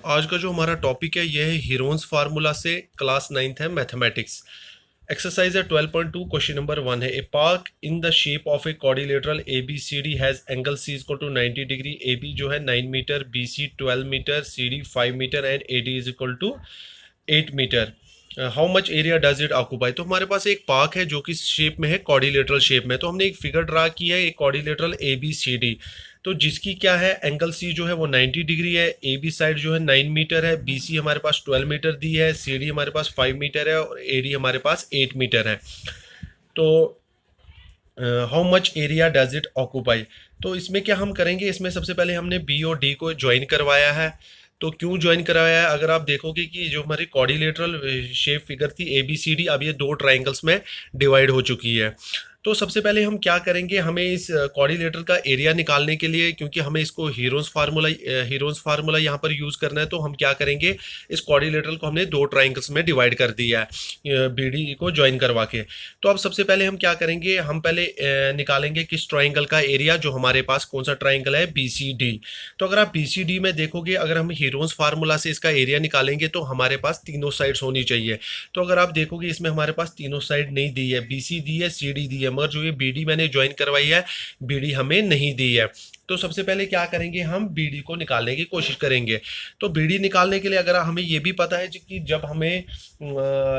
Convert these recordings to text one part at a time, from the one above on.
आज का जो हमारा टॉपिक है यह है हीरोन्स फार्मूला से क्लास 9th है मैथमेटिक्स। एक्सरसाइज है 12.2 क्वेश्चन नंबर 1 है। A park in the shape of a quadrilateral A B C D has angle C is equal to 90 degree. A B जो है 9 metre, B C 12 metre, C D 5 metre and A D is equal to 8 metre. How much area does it occupy. तो हमारे पास एक park है जो कि shape में है, क्वाड्रिलेटरल शेप में। तो हमने एक फिगर ड्रा की है, एक quadrilateral A B C D. तो जिसकी क्या है, एंगल सी जो है वो 90 डिग्री है, ए बी साइड जो है 9 मीटर है, बी सी हमारे पास 12 मीटर दी है, सी डी हमारे पास 5 मीटर है और ए डी हमारे पास 8 मीटर है। तो how much area does it occupy. तो इसमें क्या हम करेंगे, इसमें सबसे पहले हमने बी और डी को ज्वाइन करवाया है। तो क्यों ज्वाइन करवाया है, अगर आप देखोगे कि जो हमारी क्वाड्रिलेटरल शेप फिगर थी ए बी सी डी, अब ये दो ट्राइंगल्स में डिवाइड हो चुकी है। तो सबसे पहले हम क्या करेंगे, हमें इस क्वाड्रिलेटर का एरिया निकालने के लिए, क्योंकि हमें इसको हीरोन्स फार्मूला यहाँ पर यूज़ करना है, तो हम क्या करेंगे, इस क्वाड्रिलेटरल को हमने दो ट्राइंगल्स में डिवाइड कर दिया है बी डी को ज्वाइन करवा के। तो अब सबसे पहले हम क्या करेंगे, हम पहले निकालेंगे किस ट्राइंगल का एरिया, जो हमारे पास कौन सा ट्राइंगल है, बी सी डी। तो अगर आप बी सी डी में देखोगे, अगर हम हीरोन्स फार्मूला से इसका एरिया निकालेंगे तो हमारे पास तीनों साइड्स होनी चाहिए। तो अगर आप देखोगे इसमें हमारे पास तीनों साइड नहीं दी है, बी सी दी है, सी डी दी है, मगर जो ये बी डी मैंने ज्वाइन करवाई है, बी डी हमें नहीं दी है। तो सबसे पहले क्या करेंगे, हम बी डी को निकालने की कोशिश करेंगे। तो बी डी निकालने के लिए अगर हमें ये भी पता है कि जब हमें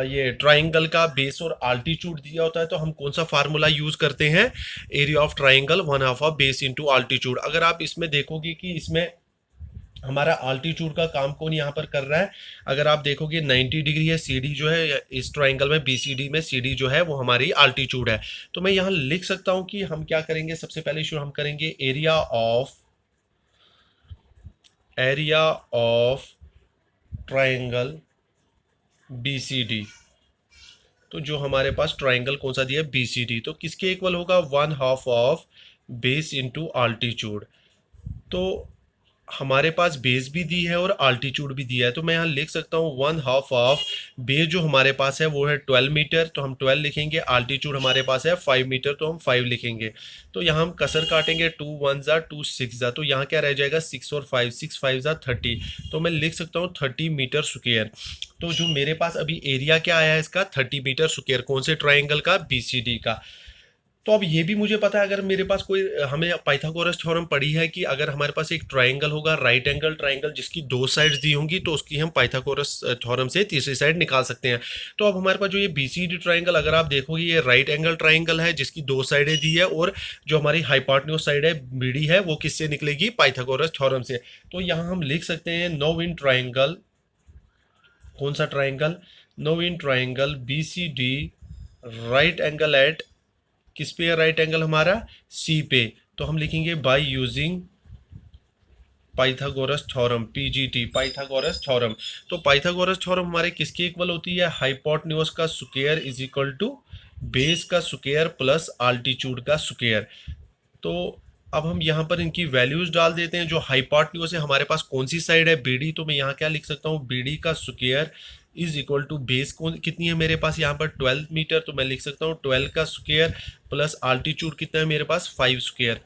ये ट्राइंगल का बेस और आल्टीट्यूड दिया होता है तो हम कौन सा फार्मूला यूज करते हैं, area of triangle 1/2 of base into altitude. अगर आप इसमें देखोगे कि इसमें हमारा आल्टीट्यूड का काम कौन यहाँ पर कर रहा है, अगर आप देखोगे 90 डिग्री है, सी डी जो है इस ट्राइंगल में, बी सी डी में सी डी जो है वो हमारी आल्टीट्यूड है। तो मैं यहाँ लिख सकता हूँ कि हम क्या करेंगे, सबसे पहले शुरू हम करेंगे area of triangle B C D. तो जो हमारे पास ट्राइंगल कौन सा दिया है, बी सी डी, तो किसके इक्वल होगा, 1/2 ऑफ बेस इंटू आल्टीट्यूड। तो हमारे पास बेस भी दी है और आल्टीट्यूड भी दिया है, तो मैं यहाँ लिख सकता हूँ 1/2 ऑफ बेस जो हमारे पास है वो है 12 मीटर, तो हम 12 लिखेंगे। आल्टीट्यूड हमारे पास है 5 मीटर, तो हम 5 लिखेंगे। तो यहाँ हम कसर काटेंगे, 2 1 जा 2 6 जा, तो यहाँ क्या रह जाएगा, 6 और 5, 6 5 जा 30। तो मैं लिख सकता हूँ 30 मीटर स्क्वायर। तो जो मेरे पास अभी एरिया क्या आया है इसका, 30 मीटर स्क्वायर, कौन से ट्राइंगल का, बी सी डी का। तो अब ये भी मुझे पता है, अगर मेरे पास कोई, हमें पाइथागोरस थ्योरम पढ़ी है कि अगर हमारे पास एक ट्राइंगल होगा, राइट एंगल ट्राइंगल, जिसकी दो साइड्स दी होंगी, तो उसकी हम पाइथागोरस थ्योरम से तीसरी साइड निकाल सकते हैं। तो अब हमारे पास जो ये बीसीडी ट्राइंगल, अगर आप देखोगे ये राइट एंगल ट्राइंगल है जिसकी दो साइडें दी है, और जो हमारी हाइपोटेन्यूज साइड है बीडी है वो किससे निकलेगी, पाइथागोरस थ्योरम से। तो यहाँ हम लिख सकते हैं नो इन ट्राइंगल, कौन सा triangle, no in triangle B C D right angle at, किस पे है राइट एंगल हमारा, सी पे। तो हम लिखेंगे by using Pythagoras theorem, PGT, Pythagoras theorem. तो पाइथागोरस थ्योरम हमारे किसकी इक्वल होती है, हाइपोटेन्यूज का square is equal to base का स्क्वायर प्लस आल्टीट्यूड का स्क्वायर। तो अब हम यहाँ पर इनकी वैल्यूज डाल देते हैं। जो हाइपोटेन्यूज है हमारे पास कौन सी साइड है, बीडी, तो मैं यहाँ क्या लिख सकता हूँ, बीडी का square is equal to base कौन कितनी है मेरे पास यहाँ पर 12 मीटर, तो मैं लिख सकता हूँ 12 का स्क्वायर प्लस आल्टीट्यूड कितना है मेरे पास, 5 स्क्वायर,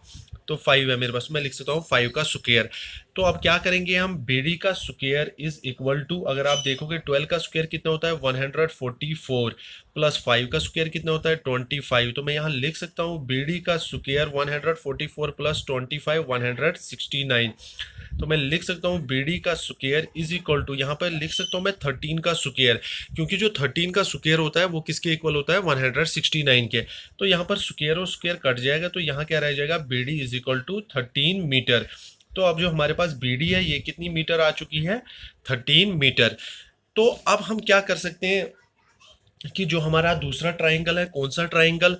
तो 5 है मेरे पास, मैं लिख सकता हूँ 5 का स्क्वायर। तो अब क्या करेंगे हम, बीडी का स्क्वायर इज इक्वल टू, अगर आप देखोगे 12 का स्क्वायर कितना होता है 144 प्लस 5 का स्क्वायर कितना होता है 25। तो मैं यहाँ लिख सकता हूँ बीडी का स्क्वायर 144 प्लस 25 169। तो मैं लिख सकता हूँ बीडी का स्क्वायर इज इक्वल टू, यहाँ पर लिख सकता हूँ मैं 13 का स्क्वायर, क्योंकि जो 13 का स्क्वायर होता है वो किसके इक्वल होता है, 169 के। तो यहाँ पर स्क्वायर और स्क्वायर कट जाएगा, तो यहाँ क्या रह जाएगा, BD is equal to 13 metre. तो अब जो हमारे पास बीडी है ये कितनी मीटर आ चुकी है, 13 मीटर। तो अब हम क्या कर सकते हैं कि जो हमारा दूसरा ट्राइंगल है, कौन सा ट्राइंगल,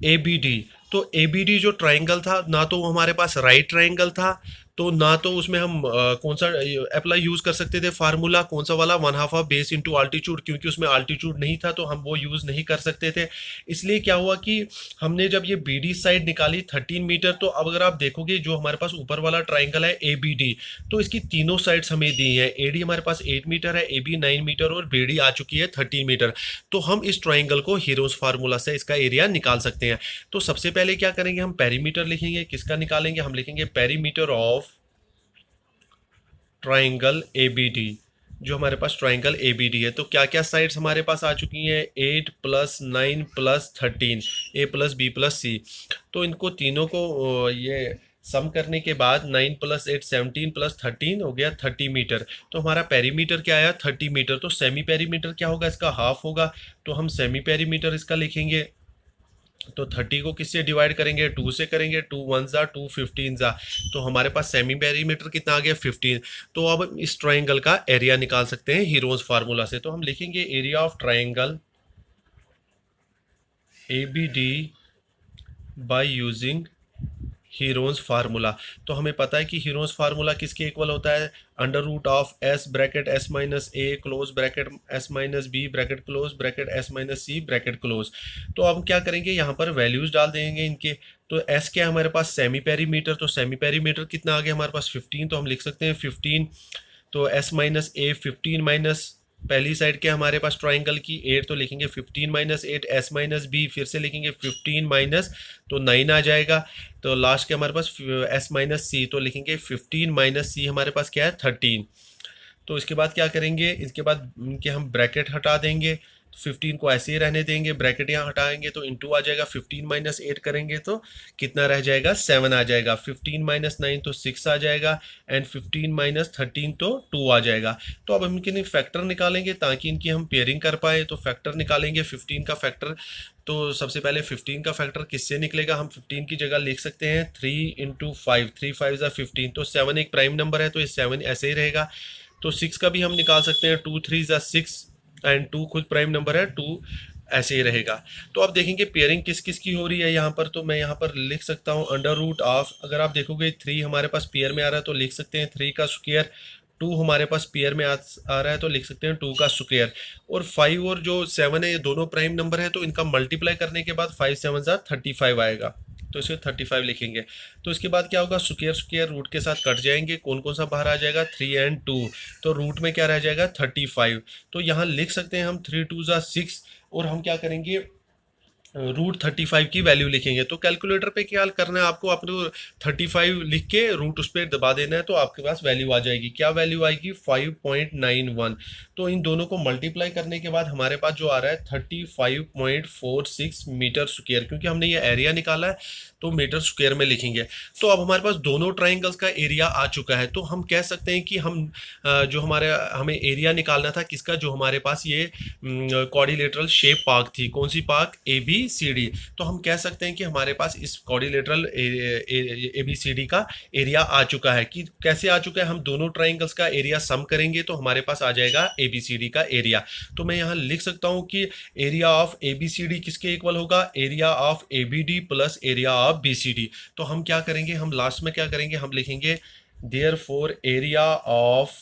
ए बी डी। तो ए बी डी जो ट्राइंगल था, ना तो वो हमारे पास राइट ट्राइंगल था, तो ना तो उसमें हम कौन सा अप्लाई यूज कर सकते थे फार्मूला, कौन सा वाला, 1/2 ऑफ बेस इंटू आल्टीट्यूड, क्योंकि उसमें आल्टीट्यूड नहीं था तो हम वो यूज नहीं कर सकते थे। इसलिए क्या हुआ कि हमने जब ये बी डी साइड निकाली 13 मीटर, तो अब अगर आप देखोगे जो हमारे पास ऊपर वाला ट्राइंगल है ए बी डी, तो इसकी तीनों साइड्स हमें दी है। ए डी हमारे पास 8 मीटर है, ए बी 9 मीटर और बी डी आ चुकी है 13 मीटर। तो हम इस ट्राइंगल को हीरोज फार्मूला से इसका एरिया निकाल सकते हैं। तो सबसे पहले क्या करेंगे, हम पेरीमीटर लिखेंगे, किसका निकालेंगे, हम लिखेंगे पेरीमीटर ऑफ ट्राइंगल ABD, जो हमारे पास ट्राइंगल ABD है, तो क्या क्या साइड्स हमारे पास आ चुकी हैं, 8 + 9 + 13, A + B + C। तो इनको तीनों को ये सम करने के बाद 9 + 8 17 + 13 हो गया 30 मीटर। तो हमारा पेरीमीटर क्या आया, 30 मीटर। तो सेमी पेरीमीटर क्या होगा, इसका हाफ होगा, तो हम सेमी पेरीमीटर इसका लिखेंगे। तो 30 को किससे डिवाइड करेंगे, 2 से करेंगे, 2 1 ज़ा 2 15 ज़ा, तो हमारे पास सेमी पेरीमीटर कितना आ गया, 15। तो अब हम इस ट्राइंगल का एरिया निकाल सकते हैं हीरोज फार्मूला से। तो हम लिखेंगे area of triangle ABD by using heroes formula. तो हमें पता है कि हीरोज फार्मूला किसके इक्वल होता है, √S bracket S minus A close bracket S minus B bracket close bracket S minus C bracket close. तो अब क्या करेंगे, यहाँ पर वैल्यूज डाल देंगे इनके। तो S क्या है हमारे पास, सेमी पेरीमीटर। तो सेमी पेरीमीटर कितना आ गया हमारे पास, 15। तो हम लिख सकते हैं 15। तो S माइनस A 15 माइनस पहली साइड के हमारे पास ट्राइंगल की 8, तो लिखेंगे 15 माइनस 8 S माइनस B, फिर से लिखेंगे 15 माइनस, तो 9 आ जाएगा। तो लास्ट के हमारे पास S माइनस C, तो लिखेंगे 15 माइनस C हमारे पास क्या है, 13। तो इसके बाद क्या करेंगे, इसके बाद इनके हम ब्रैकेट हटा देंगे, 15 को ऐसे ही रहने देंगे, ब्रैकेट यहाँ हटाएंगे तो इंटू आ जाएगा, 15 माइनस 8 करेंगे तो कितना रह जाएगा, 7 आ जाएगा, 15 माइनस 9 तो 6 आ जाएगा, एंड 15 माइनस 13 तो 2 आ जाएगा। तो अब हम इनके फैक्टर निकालेंगे ताकि इनकी हम पेयरिंग कर पाए। तो फैक्टर निकालेंगे 15 का फैक्टर। तो सबसे पहले 15 का फैक्टर किससे निकलेगा, हम 15 की जगह लिख सकते हैं 3 × 5, 3 5 ज़ा 15। तो 7 एक प्राइम नंबर है, तो ये 7 ऐसे ही रहेगा। तो 6 का भी हम निकाल सकते हैं, 2 3 ज़ा 6, एंड 2 खुद प्राइम नंबर है, 2 ऐसे ही रहेगा। तो अब देखेंगे पेयरिंग किस किस की हो रही है यहाँ पर। तो मैं यहाँ पर लिख सकता हूँ √, अगर आप देखोगे 3 हमारे पास पेयर में आ रहा है तो लिख सकते हैं 3 का स्क्वायर, 2 हमारे पास पेयर में आ रहा है तो लिख सकते हैं 2 का स्क्वायर, और 5 और जो 7 है ये दोनों प्राइम नंबर है, तो इनका मल्टीप्लाई करने के बाद 5 7 ज़ा 35 आएगा, तो इसे 35 लिखेंगे। तो इसके बाद क्या होगा, स्क्वायर स्क्वायर रूट के साथ कट जाएंगे, कौन कौन सा बाहर आ जाएगा, 3 और 2, तो रूट में क्या रह जाएगा, 35। तो यहाँ लिख सकते हैं हम 3 2 ज़ा 6, और हम क्या करेंगे, √35 की वैल्यू लिखेंगे। तो कैलकुलेटर पे क्या करना है आपको, आपको 35 लिख के रूट उस पर दबा देना है, तो आपके पास वैल्यू आ जाएगी। क्या वैल्यू आएगी, 5.91। तो इन दोनों को मल्टीप्लाई करने के बाद हमारे पास जो आ रहा है 35.46 मीटर स्क्वायर, क्योंकि हमने ये एरिया निकाला है तो मीटर स्क्वायर में लिखेंगे। तो अब हमारे पास दोनों ट्राइंगल्स का एरिया आ चुका है। तो हम कह सकते हैं कि हम जो हमें एरिया निकालना था किसका, जो हमारे पास ये क्वाड्रिलेटरल शेप पार्क थी, कौन सी पार्क, ABCD। तो हम कह सकते हैं कि हमारे पास इस क्वाड्रिलेटरल ABCD का एरिया आ चुका है। कि कैसे आ चुका है, हम दोनों ट्राइंगल्स का एरिया सम करेंगे तो हमारे पास आ जाएगा ABCD का एरिया। तो मैं यहाँ लिख सकता हूँ कि एरिया ऑफ ABCD किसके इक्वल होगा, area of ABD plus area of BCD। तो हम क्या करेंगे, हम लास्ट में क्या करेंगे, हम लिखेंगे therefore area of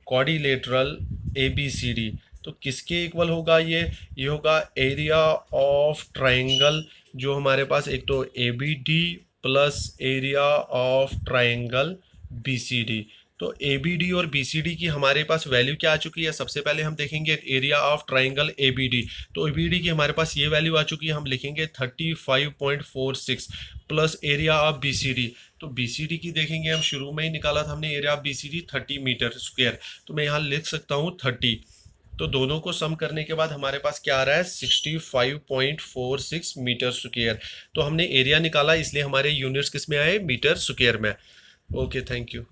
quadrilateral ABCD। तो किसके इक्वल होगा, ये होगा एरिया ऑफ ट्राइंगल, जो हमारे पास एक तो ABD plus area of triangle BCD। तो ABD और BCD की हमारे पास वैल्यू क्या आ चुकी है, सबसे पहले हम देखेंगे एरिया ऑफ ट्राइंगल ABD। तो ABD की हमारे पास ये वैल्यू आ चुकी है, हम लिखेंगे 35.46 प्लस एरिया ऑफ BCD। तो BCD की देखेंगे, हम शुरू में ही निकाला था हमने area of BCD 30 metre square, तो मैं यहाँ लिख सकता हूँ 30। तो दोनों को सम करने के बाद हमारे पास क्या आ रहा है, 65.46 मीटर स्क्वायर। तो हमने एरिया निकाला, इसलिए हमारे यूनिट्स किस में आए, मीटर स्क्वायर में। Okay, thank you.